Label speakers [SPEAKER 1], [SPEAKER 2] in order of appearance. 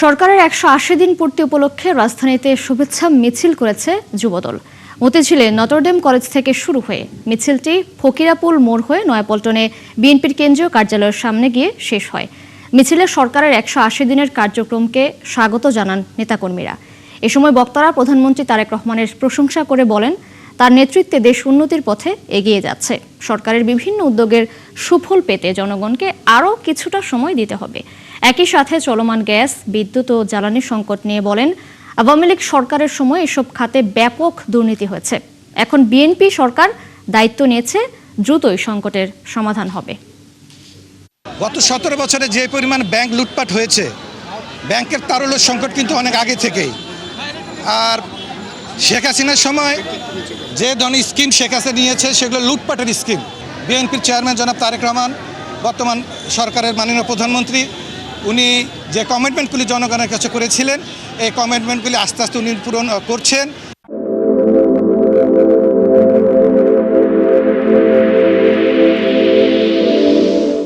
[SPEAKER 1] সরকারের ১৮০ দিন পূর্তি উপলক্ষে রাজধানীতে শুভেচ্ছা মিছিল করেছে যুবদল। মতিঝিলে নটরডেম কলেজ থেকে শুরু হয়ে মিছিলটি ফকিরাপুল মোড় হয়ে নয়াপল্টনে বিএনপির কেন্দ্রীয় কার্যালয়ের সামনে গিয়ে শেষ হয়। মিছিলে সরকারের ১৮০ দিনের কার্যক্রমকে স্বাগত জানান নেতাকর্মীরা। এ সময় বক্তারা প্রধানমন্ত্রী তারেক রহমানের প্রশংসা করে বলেন, তার নেতৃত্বে দেশ উন্নতির পথে এগিয়ে যাচ্ছে। সরকারের বিভিন্ন উদ্যোগের সুফল পেতে জনগণকে আরও কিছুটা সময় দিতে হবে। একই সাথে চলমান গ্যাস, বিদ্যুৎ ও জ্বালানি সংকট নিয়ে বলেন, আওয়ামী লীগ সরকারের সময় এসব খাতে ব্যাপক দুর্নীতি হয়েছে। এখন বিএনপি সরকার দায়িত্ব নিয়েছে, দ্রুতই সংকটের সমাধান হবে।
[SPEAKER 2] গত ১৭ বছরে যে পরিমাণ ব্যাংক লুটপাট হয়েছে, ব্যাংকের তারল্য সংকট কিন্তু অনেক আগে থেকেই। আর শেখ হাসিনার সময় যে ধরনের স্কিম শেখ হাসিনা নিয়েছে সেগুলো লুটপাটের স্কিম। বিএনপির চেয়ারম্যান জনাব তারেক রহমান, বর্তমান সরকারের মাননীয় প্রধানমন্ত্রী, উনি যে কমিটমেন্টগুলি জনগণের কাছে করেছিলেন, এই কমিটমেন্টগুলি আস্তে আস্তে উনি পূরণ করছেন।